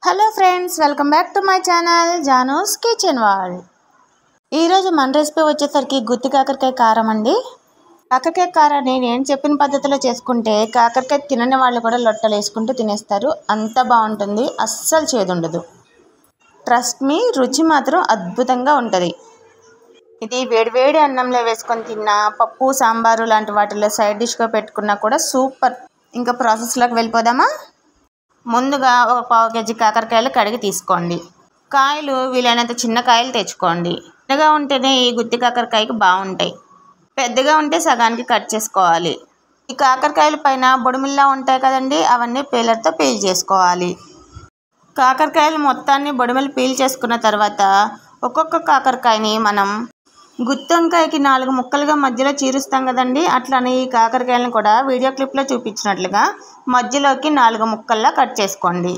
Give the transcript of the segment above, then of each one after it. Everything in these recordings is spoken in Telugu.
Hello friends, welcome back to my channel Janu's kitchen world. ఈరోజు మన రెసిపీ వచ్చేసరికి గుత్తి కాకరకాయ కారం అండి. కాకరకాయ కారాన్ని నేను చెప్పిన పద్ధతిలో చేసుకుంటే కాకరకాయ తినని వాళ్ళు కూడా లొట్టలు వేసుకుంటూ తినేస్తారు. అంత బాగుంటుంది, అస్సలు చేదుండదు. ట్రస్ట్ మీ, రుచి మాత్రం అద్భుతంగా ఉంటుంది. ఇది వేడివేడి అన్నంలో వేసుకొని తిన్నా, పప్పు సాంబారు లాంటి వాటిల్లో సైడ్ డిష్గా పెట్టుకున్నా కూడా సూపర్. ఇంకా ప్రాసెస్లోకి వెళ్ళిపోదామా? ముందుగా ఒక పావు కేజీ కాకరకాయలు కడిగి తీసుకోండి. కాయలు వీలైనంత చిన్న కాయలు తెచ్చుకోండి. చిన్నగా ఉంటేనే ఈ గుత్తి కాకరకాయకి బాగుంటాయి. పెద్దగా ఉంటే సగానికి కట్ చేసుకోవాలి. ఈ కాకరకాయల పైన బొడిమిల్లా ఉంటాయి కదండి, అవన్నీ పీలర్తో పీల్ చేసుకోవాలి. కాకరకాయలు మొత్తాన్ని బొడిమిలు పీల్ చేసుకున్న తర్వాత ఒక్కొక్క కాకరకాయని మనం గుత్తి వంకాయకి 4 ముక్కలుగా మధ్యలో చీరుస్తాం కదండి, అట్లనే ఈ కాకరకాయలను కూడా వీడియో క్లిప్లో చూపించినట్లుగా మధ్యలోకి 4 ముక్కల్లా కట్ చేసుకోండి.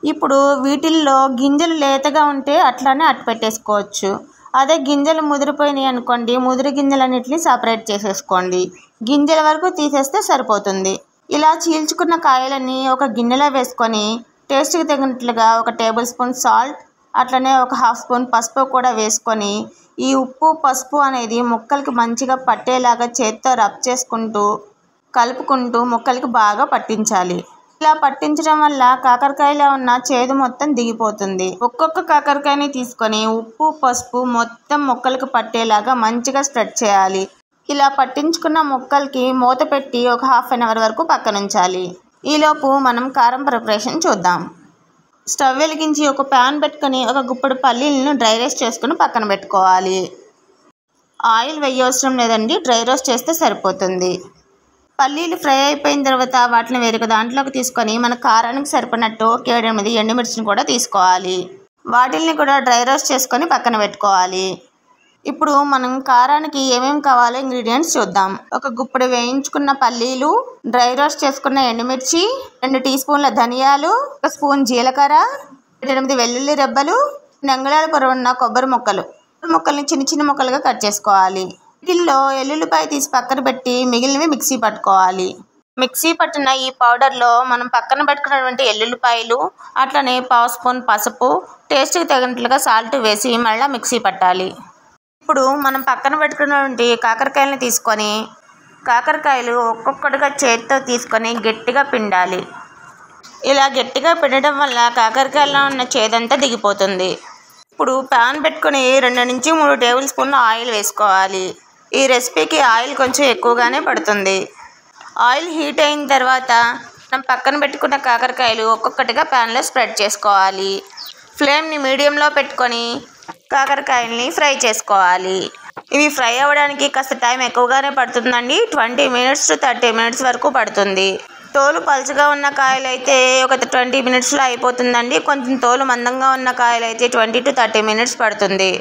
ఇప్పుడు వీటిల్లో గింజలు లేతగా ఉంటే అట్లానే అట్టు పెట్టేసుకోవచ్చు. అదే గింజలు ముదిరిపోయినాయి అనుకోండి, ముదిరి గింజలన్నిటిని సపరేట్ చేసేసుకోండి. గింజల వరకు తీసేస్తే సరిపోతుంది. ఇలా చీల్చుకున్న కాయలని ఒక గిన్నెలో వేసుకొని టేస్ట్కి తగినట్లుగా 1 టేబుల్ స్పూన్ సాల్ట్, అట్లనే 1/2 స్పూన్ పసుపు కూడా వేసుకొని ఈ ఉప్పు పసుపు అనేది ముక్కలకి మంచిగా పట్టేలాగా చేత్తో రబ్ చేసుకుంటూ కలుపుకుంటూ ముక్కలకి బాగా పట్టించాలి. ఇలా పట్టించడం వల్ల కాకరకాయలో ఉన్న చేదు మొత్తం దిగిపోతుంది. ఒక్కొక్క కాకరకాయని తీసుకొని ఉప్పు పసుపు మొత్తం ముక్కలకి పట్టేలాగా మంచిగా స్ప్రెడ్ చేయాలి. ఇలా పట్టించుకున్న ముక్కలకి మూత పెట్టి ఒక 1/2 అవర్ వరకు పక్కనుంచాలి. ఈలోపు మనం కారం ప్రిపరేషన్ చూద్దాం. స్టవ్ వెలిగించి ఒక ప్యాన్ పెట్టుకొని ఒక గుప్పెడు పల్లీలను డ్రై రోస్ట్ చేసుకుని పక్కన పెట్టుకోవాలి. ఆయిల్ వేయవసరం లేదండి, డ్రై రోస్ట్ చేస్తే సరిపోతుంది. పల్లీలు ఫ్రై అయిపోయిన తర్వాత వాటిని వేరొక దాంట్లోకి తీసుకొని మన కారానికి సరిపడినట్టు 7-8 ఎండుమిర్చిని కూడా తీసుకోవాలి. వాటిల్ని కూడా డ్రై రోస్ట్ చేసుకొని పక్కన పెట్టుకోవాలి. ఇప్పుడు మనం కారానికి ఏమేమి కావాలో ఇంగ్రీడియంట్స్ చూద్దాం. ఒక గుప్పెడు వేయించుకున్న పల్లీలు, డ్రై రోస్ట్ చేసుకున్న ఎండుమిర్చి, 2 టీ స్పూన్ల ధనియాలు, 1 స్పూన్ జీలకర్ర, 8 వెల్లుల్లి రెబ్బలు, నంగుళాల పొడవున్న కొబ్బరి ముక్కల్ని చిన్న చిన్న ముక్కలుగా కట్ చేసుకోవాలి. వీటిల్లో ఎల్లుల్లిపాయ తీసి పక్కన పెట్టి మిగిలినవి మిక్సీ పట్టుకోవాలి. మిక్సీ పట్టిన ఈ పౌడర్లో మనం పక్కన పెట్టుకున్నటువంటి ఎల్లుల్లిపాయలు, అట్లనే 1/2 స్పూన్ పసుపు, టేస్ట్కి తగినట్లుగా సాల్ట్ వేసి మళ్ళీ మిక్సీ పట్టాలి. ఇప్పుడు మనం పక్కన పెట్టుకున్నటువంటి కాకరకాయలను తీసుకొని కాకరకాయలు ఒక్కొక్కటిగా చేతితో తీసుకొని గట్టిగా పిండాలి. ఇలా గట్టిగా పిండడం వల్ల కాకరకాయలో ఉన్న చేదంతా దిగిపోతుంది. ఇప్పుడు ప్యాన్ పెట్టుకొని 2-3 టేబుల్ స్పూన్ల ఆయిల్ వేసుకోవాలి. ఈ రెసిపీకి ఆయిల్ కొంచెం ఎక్కువగానే పడుతుంది. ఆయిల్ హీట్ అయిన తర్వాత మనం పక్కన పెట్టుకున్న కాకరకాయలు ఒక్కొక్కటిగా ప్యాన్లో స్ప్రెడ్ చేసుకోవాలి. ఫ్లేమ్ని మీడియంలో పెట్టుకొని కాకరకాయల్ని ఫ్రై చేసుకోవాలి. ఇవి ఫ్రై అవ్వడానికి కాస్త టైం ఎక్కువగానే పడుతుందండి. 20 మినిట్స్ to 30 మినిట్స్ వరకు పడుతుంది. తోలు పలుచగా ఉన్న కాయలు అయితే ఒక 20 మినిట్స్లో అయిపోతుందండి. కొంచెం తోలు మందంగా ఉన్న కాయలు అయితే 20 to 30 మినిట్స్ పడుతుంది.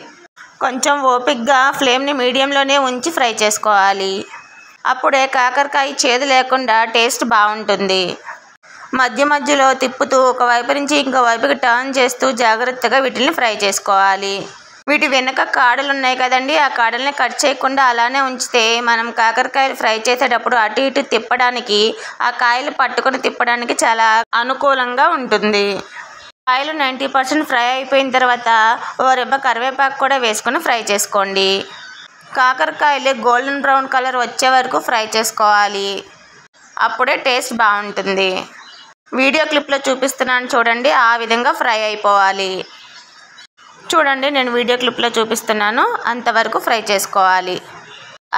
కొంచెం ఓపిక్గా ఫ్లేమ్ని మీడియంలోనే ఉంచి ఫ్రై చేసుకోవాలి. అప్పుడే కాకరకాయ చేదు లేకుండా టేస్ట్ బాగుంటుంది. మధ్య మధ్యలో తిప్పుతూ ఒకవైపు నుంచి ఇంకో వైపుకి టర్న్ చేస్తూ జాగ్రత్తగా వీటిని ఫ్రై చేసుకోవాలి. వీటి వెనక కాడలు ఉన్నాయి కదండి, ఆ కాడల్ని కట్ చేయకుండా అలానే ఉంచితే మనం కాకరకాయలు ఫ్రై చేసేటప్పుడు అటు ఇటు తిప్పడానికి, ఆ కాయలు పట్టుకొని తిప్పడానికి చాలా అనుకూలంగా ఉంటుంది. కాయలు 90% ఫ్రై అయిపోయిన తర్వాత ఓ రెబ్బ కరివేపాకు కూడా వేసుకొని ఫ్రై చేసుకోండి. కాకరకాయలు గోల్డెన్ బ్రౌన్ కలర్ వచ్చే వరకు ఫ్రై చేసుకోవాలి. అప్పుడే టేస్ట్ బాగుంటుంది. వీడియో క్లిప్లో చూపిస్తున్నాను చూడండి, ఆ విధంగా ఫ్రై అయిపోవాలి. చూడండి, నేను వీడియో క్లిప్లో చూపిస్తున్నాను, అంతవరకు ఫ్రై చేసుకోవాలి.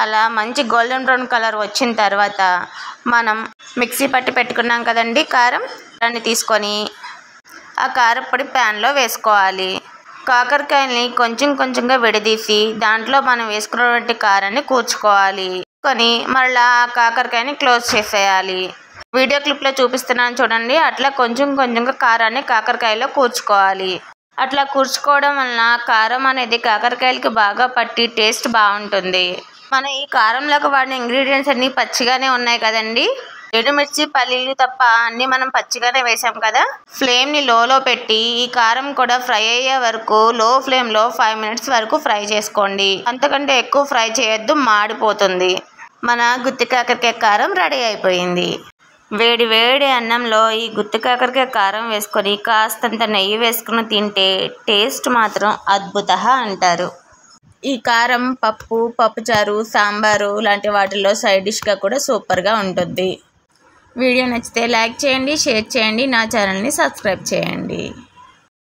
అలా మంచి గోల్డెన్ బ్రౌన్ కలర్ వచ్చిన తర్వాత మనం మిక్సీ పట్టి పెట్టుకున్నాం కదండి కారం, దాన్ని తీసుకొని ఆ కారపొడి ప్యాన్లో వేసుకోవాలి. కాకరకాయల్ని కొంచెం కొంచెంగా విడదీసి దాంట్లో మనం వేసుకున్నటువంటి కారాన్ని కూర్చుకోవాలి. కొని మళ్ళీ ఆ కాకరకాయని క్లోజ్ చేసేయాలి. వీడియో క్లిప్లో చూపిస్తున్నాను చూడండి, అట్లా కొంచెం కొంచెంగా కారాన్ని కాకరకాయలో కూర్చుకోవాలి. అట్లా కూర్చుకోవడం వలన కారం అనేది కాకరకాయలకి బాగా పట్టి టేస్ట్ బాగుంటుంది. మన ఈ కారంలోకి వాడిన ఇంగ్రీడియంట్స్ అన్నీ పచ్చిగానే ఉన్నాయి కదండి. ఎండుమిర్చి పల్లీలు తప్ప అన్నీ మనం పచ్చిగానే వేసాం కదా. ఫ్లేమ్ని లోలో పెట్టి ఈ కారం కూడా ఫ్రై అయ్యే వరకు లో ఫ్లేమ్లో 5 మినిట్స్ వరకు ఫ్రై చేసుకోండి. అంతకంటే ఎక్కువ ఫ్రై చేయొద్దు, మాడిపోతుంది. మన గుత్తి కాకరకాయ కారం రెడీ అయిపోయింది. వేడి వేడి అన్నంలో ఈ గుత్తి కాకరకాయ కారం వేసుకొని కాస్తంత నెయ్యి వేసుకుని తింటే టేస్ట్ మాత్రం అద్భుత అంటారు. ఈ కారం పప్పుచారు, సాంబారు లాంటి వాటిల్లో సైడ్ డిష్గా కూడా సూపర్గా ఉంటుంది. వీడియో నచ్చితే లైక్ చేయండి, షేర్ చేయండి, నా ఛానల్ని సబ్స్క్రైబ్ చేయండి.